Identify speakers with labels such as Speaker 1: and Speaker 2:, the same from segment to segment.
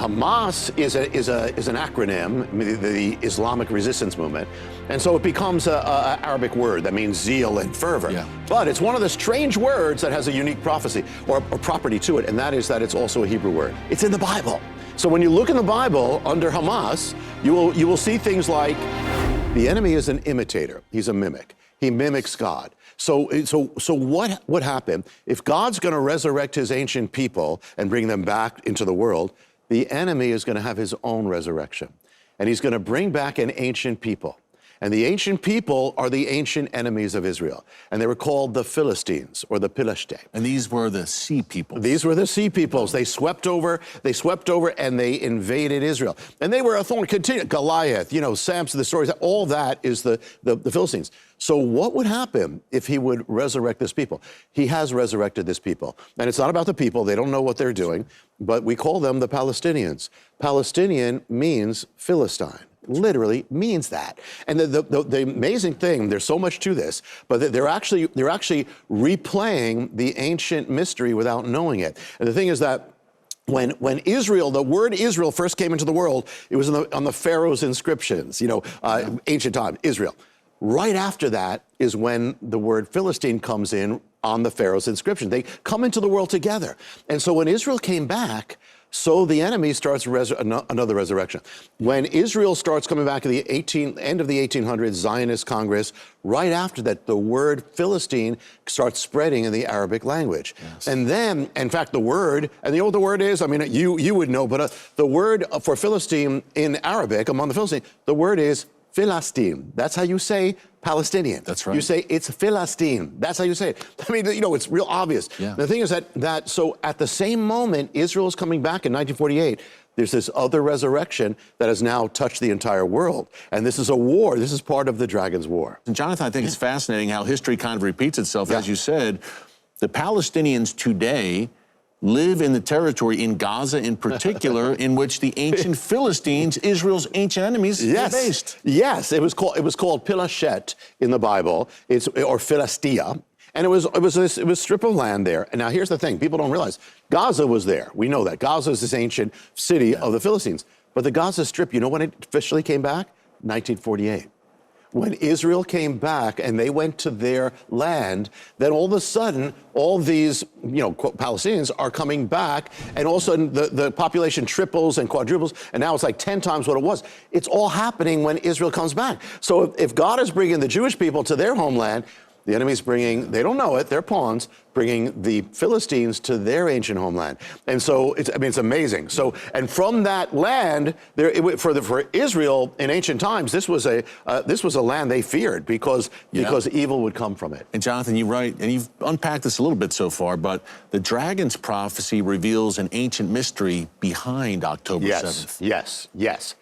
Speaker 1: Hamas is an acronym, the Islamic resistance movement, and so it becomes a Arabic word that means zeal and fervor.
Speaker 2: Yeah.
Speaker 1: But it's one of the strange words that has a unique prophecy or property to it, and that is that it's also a Hebrew word. It's in the Bible. So when you look in the Bible under Hamas, you will see things like the enemy is an imitator. He's a mimic. He mimics God. So what would happen if God's going to resurrect his ancient people and bring them back into the world? The enemy is going to have his own resurrection, and he's going to bring back an ancient people. And the ancient people are the ancient enemies of Israel. And they were called the Philistines or the Pilishte.
Speaker 2: And these were the sea peoples.
Speaker 1: These were the sea peoples. They swept over and they invaded Israel. And they were a thorn. Goliath, Samson, the stories, all that is the Philistines. So what would happen if he would resurrect this people? He has resurrected this people. And it's not about the people. They don't know what they're doing. But we call them the Palestinians. Palestinian means Philistine. Literally means that. And the amazing thing, there's so much to this, but they're actually replaying the ancient mystery without knowing it. And the thing is that when Israel, the word Israel first came into the world, it was on the Pharaoh's inscriptions, ancient time, Israel. Right after that is when the word Philistine comes in on the Pharaoh's inscription. They come into the world together. And so when Israel came back, so the enemy starts another resurrection. When Israel starts coming back at the end of the 1800s, Zionist Congress, right after that, the word Philistine starts spreading in the Arabic language. Yes. And then, in fact, the word, and you know what the word is? I mean, you would know, but the word for Philistine in Arabic, among the Philistines, the word is Philistine. That's how you say Palestinian.
Speaker 2: That's right.
Speaker 1: You say it's Philistine. That's how you say it. I mean, it's real obvious.
Speaker 2: Yeah.
Speaker 1: The thing is that so at the same moment Israel is coming back in 1948, there's this other resurrection that has now touched the entire world. And this is a war. This is part of the Dragon's War.
Speaker 2: And Jonathan, I think it's fascinating how history kind of repeats itself. As you said, the Palestinians today live in the territory in Gaza in particular, in which the ancient Philistines, Israel's ancient enemies, were based.
Speaker 1: Yes, it was called Pilashet in the Bible, or Philistia, and it was a strip of land there. And now here's the thing: people don't realize Gaza was there. We know that Gaza is this ancient city of the Philistines, but the Gaza Strip, you know when it officially came back? 1948. When Israel came back and they went to their land, then all of a sudden, all these, Palestinians are coming back, and all of a sudden the population triples and quadruples, and now it's like 10 times what it was. It's all happening when Israel comes back. So if God is bringing the Jewish people to their homeland, the enemy's bringing, they don't know it, they're pawns, bringing the Philistines to their ancient homeland. And so, it's amazing. So, and from that land, for Israel in ancient times, this was a land they feared because evil would come from it.
Speaker 2: And Jonathan, you write, and you've unpacked this a little bit so far, but the dragon's prophecy reveals an ancient mystery behind October 7th.
Speaker 1: Yes.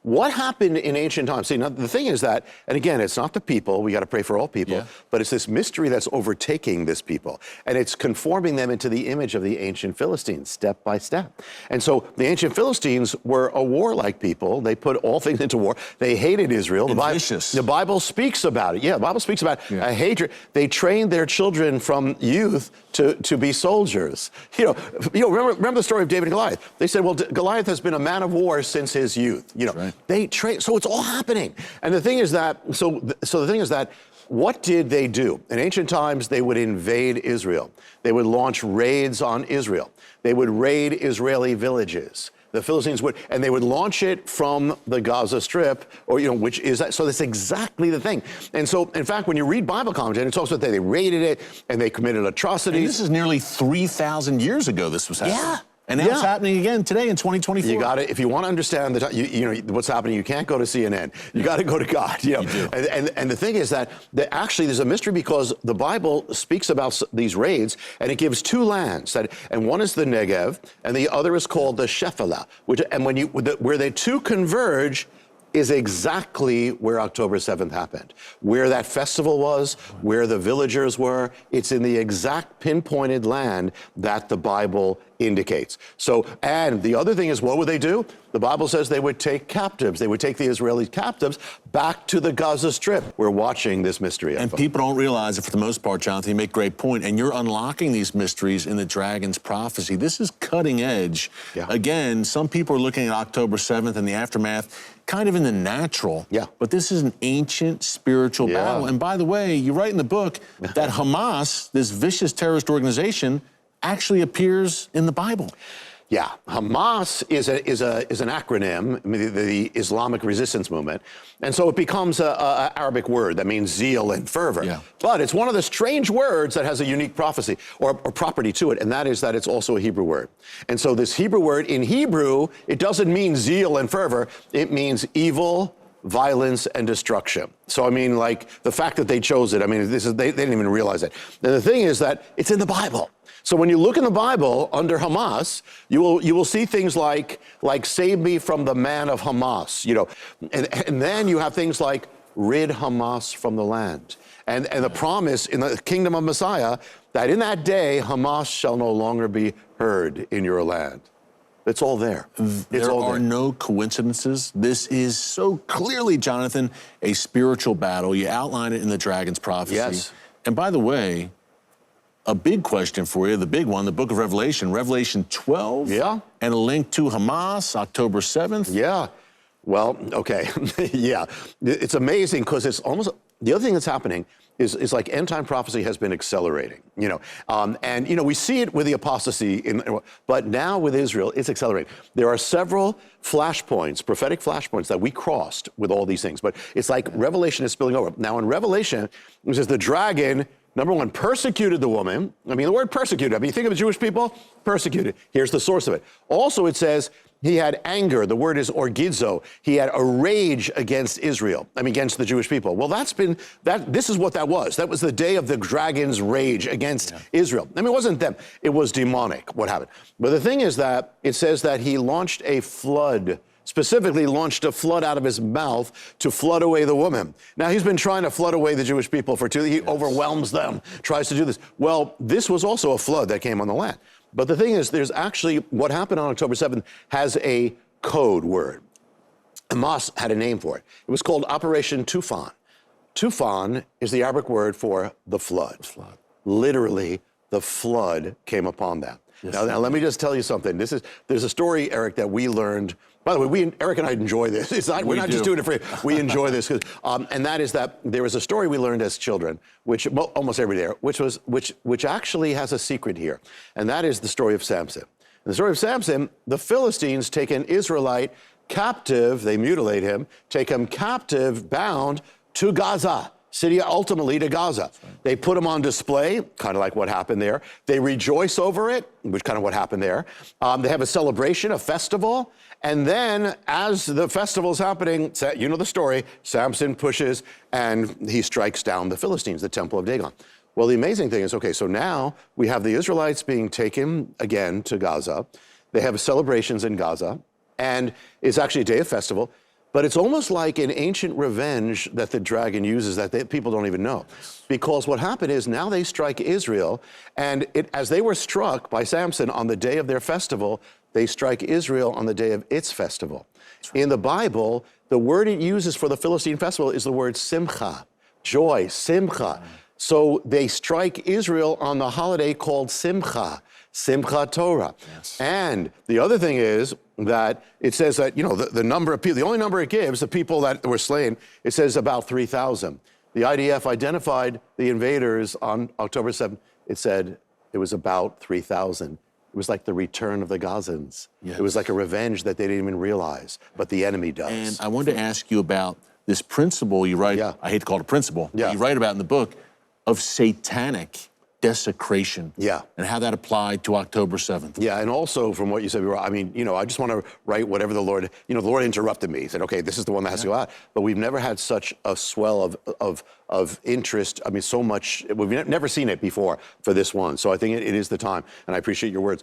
Speaker 1: What happened in ancient times? See, now the thing is that, and again, it's not the people, we got to pray for all people, but it's this mystery that's overtaking this people. And it's conforming them into the image of the ancient Philistines, step by step. And so the ancient Philistines were a warlike people. They put all things into war. They hated Israel. The Bible speaks about it. Yeah, the Bible speaks about a hatred. They trained their children from youth to be soldiers. Remember the story of David and Goliath. They said, well, Goliath has been a man of war since his youth.
Speaker 2: Right.
Speaker 1: They train, so it's all happening. And the thing is that, so the thing is that, what did they do? In ancient times, they would invade Israel. They would launch raids on Israel. They would raid Israeli villages. The Philistines would, and they would launch it from the Gaza Strip, or, which is that. So that's exactly the thing. And so, in fact, when you read Bible commentary, it talks about they raided it and they committed atrocities.
Speaker 2: And this is nearly 3,000 years ago this was happening.
Speaker 1: Yeah.
Speaker 2: And now it's happening again today in 2024.
Speaker 1: You got to, if you want to understand what's happening, you can't go to CNN. You got to go to God.
Speaker 2: You do.
Speaker 1: And the thing is that actually there's a mystery because the Bible speaks about these raids, and it gives two lands. And one is the Negev, and the other is called the Shephelah. Where the two converge is exactly where October 7th happened. Where that festival was, where the villagers were, it's in the exact pinpointed land that the Bible indicates. So, and the other thing is, what would they do? The Bible says they would take captives. They would take the Israeli captives back to the Gaza Strip. We're watching this mystery.
Speaker 2: And people don't realize it for the most part, Jonathan. You make a great point. And you're unlocking these mysteries in the dragon's prophecy. This is cutting edge.
Speaker 1: Yeah.
Speaker 2: Again, some people are looking at October 7th and the aftermath kind of in the natural.
Speaker 1: Yeah.
Speaker 2: But this is an ancient spiritual battle. And by the way, you write in the book that Hamas, this vicious terrorist organization, actually appears in the Bible.
Speaker 1: Yeah, Hamas is an acronym, the Islamic resistance movement, and so it becomes an Arabic word that means zeal and fervor.
Speaker 2: Yeah.
Speaker 1: But it's one of the strange words that has a unique prophecy or property to it, and that is that it's also a Hebrew word. And so this Hebrew word, in Hebrew, it doesn't mean zeal and fervor, it means evil, violence, and destruction. So, I mean, like, the fact that they chose it, I mean, they didn't even realize it. And the thing is that it's in the Bible. So when you look in the Bible under Hamas, you will see things like save me from the man of Hamas, you know, and then you have things like rid Hamas from the land. And the promise in the kingdom of Messiah that in that day Hamas shall no longer be heard in your land. It's all there.
Speaker 2: There are no coincidences. This is so clearly, Jonathan, a spiritual battle. You outline it in the dragon's prophecy.
Speaker 1: Yes.
Speaker 2: And by the way, a big question for you, the big one, the book of Revelation, Revelation 12.
Speaker 1: Yeah.
Speaker 2: And a link to Hamas, October 7th.
Speaker 1: Yeah. Well, okay. Yeah. It's amazing because it's almost, the other thing that's happening is like end time prophecy has been accelerating, you know. And, you know, we see it with the apostasy, but now with Israel, it's accelerating. There are several flashpoints, prophetic flashpoints that we crossed with all these things, but it's like Revelation is spilling over. Now in Revelation, it says the dragon, number one, persecuted the woman. I mean, the word persecuted, I mean, you think of the Jewish people, persecuted. Here's the source of it. Also, it says he had anger. The word is orgizo. He had a rage against Israel, I mean, against the Jewish people. Well, this is what that was. That was the day of the dragon's rage against Israel. I mean, it wasn't them. It was demonic, what happened. But the thing is that it says that he launched a flood, specifically launched a flood out of his mouth to flood away the woman. Now, he's been trying to flood away the Jewish people for he overwhelms them, tries to do this. Well, this was also a flood that came on the land. But the thing is, there's actually, what happened on October 7th has a code word. Hamas had a name for it. It was called Operation Tufan. Tufan is the Arabic word for the flood. Literally, the flood came upon them. Yes. Now, let me just tell you something. There's a story, Eric, that we learned. By the way, Eric and I enjoy this. We're not just doing it for you. We enjoy this, and that is that there was a story we learned as children, which almost every day, which actually has a secret here, and that is the story of Samson. In the story of Samson, the Philistines take an Israelite captive. They mutilate him, take him captive, bound to Gaza. City ultimately to Gaza. They put him on display, kind of like what happened there. They rejoice over it, which kind of what happened there. They have a celebration, a festival, and then as the festival's happening, you know the story, Samson pushes and he strikes down the Philistines, the temple of Dagon. Well, the amazing thing is, okay, so now we have the Israelites being taken again to Gaza. They have celebrations in Gaza, and it's actually a day of festival. But it's almost like an ancient revenge that the dragon uses that people don't even know. Because what happened is now they strike Israel, and as they were struck by Samson on the day of their festival, they strike Israel on the day of its festival. Right. In the Bible, the word it uses for the Philistine festival is the word simcha, joy, simcha. So they strike Israel on the holiday called Simcha, Simchat Torah. Yes. And the other thing is that it says that, you know, the number of people, the only number it gives, the people that were slain, it says about 3,000. The IDF identified the invaders on October 7th. It said it was about 3,000. It was like the return of the Gazans. Yes. It was like a revenge that they didn't even realize, but the enemy does.
Speaker 2: And I wanted to ask you about this principle you write, I hate to call it a principle, but you write about in the book of satanic desecration.
Speaker 1: Yeah.
Speaker 2: And how that applied to October 7th.
Speaker 1: Yeah, and also from what you said, I mean, you know, I just want to write whatever the Lord, you know, the Lord interrupted me. He said, okay, this is the one that has to go out. But we've never had such a swell of interest. I mean, so much, we've never seen it before for this one. So I think it is the time, and I appreciate your words.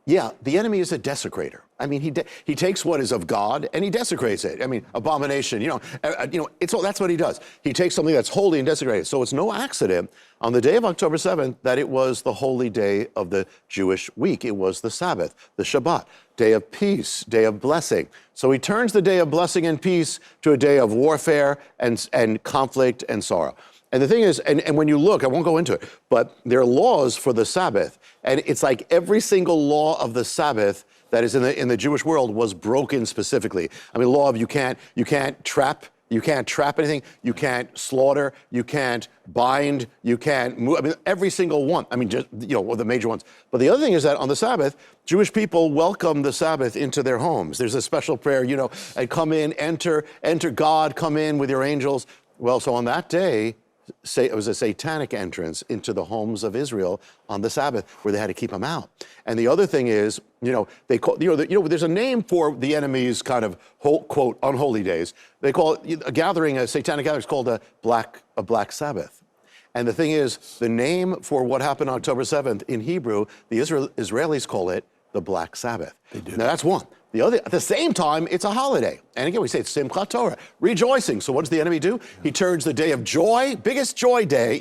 Speaker 1: Yeah, the enemy is a desecrator. I mean, he takes what is of God and he desecrates it. I mean, abomination, that's what he does. He takes something that's holy and desecrates it. So it's no accident on the day of October 7th that it was the holy day of the Jewish week. It was the Sabbath, the Shabbat, day of peace, day of blessing. So he turns the day of blessing and peace to a day of warfare and conflict and sorrow. And the thing is, and when you look, I won't go into it, but there are laws for the Sabbath. And it's like every single law of the Sabbath that is in the Jewish world was broken specifically. I mean, law of you can't trap anything, you can't slaughter, you can't bind, you can't move. I mean, every single one. I mean, just, the major ones. But the other thing is that on the Sabbath, Jewish people welcome the Sabbath into their homes. There's a special prayer, and come in, enter God, come in with your angels. Well, so on that day, it was a satanic entrance into the homes of Israel on the Sabbath where they had to keep them out. And the other thing is, they call, there's a name for the enemy's kind of quote unholy days. They call it a satanic gathering is called a black Sabbath. And the thing is, the name for what happened on October 7th in Hebrew, the Israelis call it the Black Sabbath.
Speaker 2: They do.
Speaker 1: Now that's one. The other, at the same time, it's a holiday. And again, we say it's Simchat Torah, rejoicing. So what does the enemy do? He turns the day of joy, biggest joy day,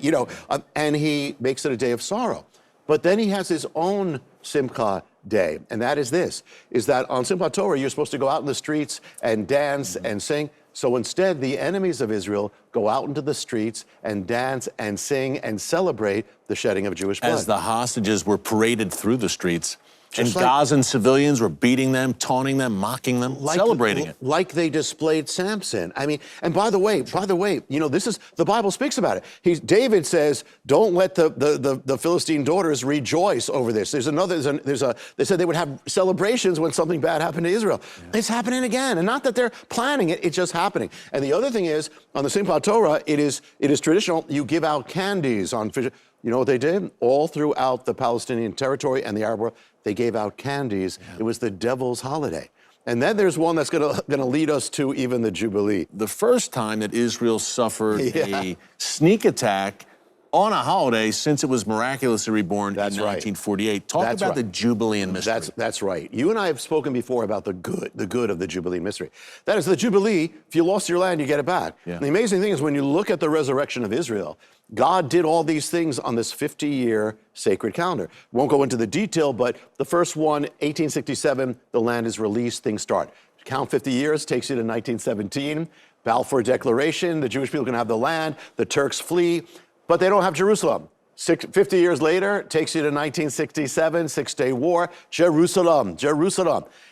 Speaker 1: and he makes it a day of sorrow. But then he has his own Simcha day, and that is this, is that on Simchat Torah, you're supposed to go out in the streets and dance and sing. So instead, the enemies of Israel go out into the streets and dance and sing and celebrate the shedding of Jewish blood.
Speaker 2: As the hostages were paraded through the streets, and Gazan civilians were beating them, taunting them, mocking them, celebrating it.
Speaker 1: Like they displayed Samson. I mean, and by the way, this is, the Bible speaks about it. David says, don't let the Philistine daughters rejoice over this. They said they would have celebrations when something bad happened to Israel. Yeah. It's happening again. And not that they're planning it, it's just happening. And the other thing is, on the Simchat Torah, it is traditional, you give out candies on fish. You know what they did? All throughout the Palestinian territory and the Arab world, they gave out candies. Yeah. It was the devil's holiday. And then there's one that's gonna lead us to even the Jubilee.
Speaker 2: The first time that Israel suffered a sneak attack on a holiday since it was miraculously reborn in 1948. Talk about the Jubilee mystery.
Speaker 1: That's right. You and I have spoken before about the good of the Jubilee mystery. That is the Jubilee, if you lost your land, you get it back. Yeah. The amazing thing is when you look at the resurrection of Israel, God did all these things on this 50-year sacred calendar. Won't go into the detail, but the first one, 1867, the land is released, things start. Count 50 years, takes you to 1917. Balfour Declaration, the Jewish people can have the land, the Turks flee, but they don't have Jerusalem. 50 years later, takes you to 1967, Six-Day War, Jerusalem.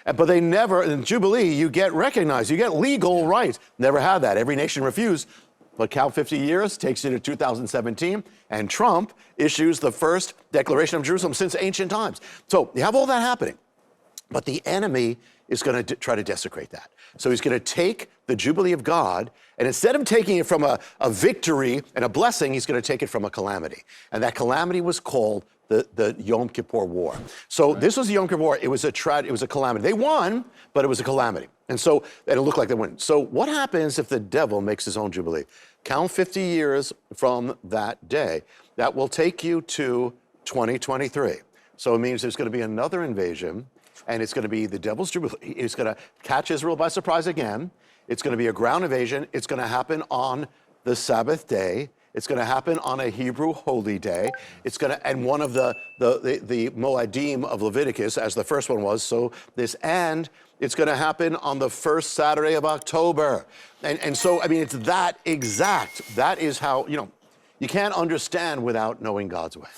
Speaker 1: But they never, in Jubilee, you get recognized, you get legal rights. Never had that, every nation refused. But count 50 years, takes you to 2017, and Trump issues the first declaration of Jerusalem since ancient times. So you have all that happening, but the enemy is going to try to desecrate that. So he's going to take the Jubilee of God, and instead of taking it from a victory and a blessing, he's going to take it from a calamity. And that calamity was called the Yom Kippur War. So this was the Yom Kippur War. It was a calamity. They won, but it was a calamity. And it looked like they won. So what happens if the devil makes his own Jubilee? Count 50 years from that day. That will take you to 2023. So it means there's going to be another invasion, and it's going to be the devil's Jubilee. It's going to catch Israel by surprise again. It's going to be a ground invasion. It's going to happen on the Sabbath day. It's going to happen on a Hebrew holy day. It's going to, and one of the Moadim of Leviticus, as the first one was. So and it's going to happen on the first Saturday of October. And so, I mean, it's that exact. That is how, you can't understand without knowing God's way.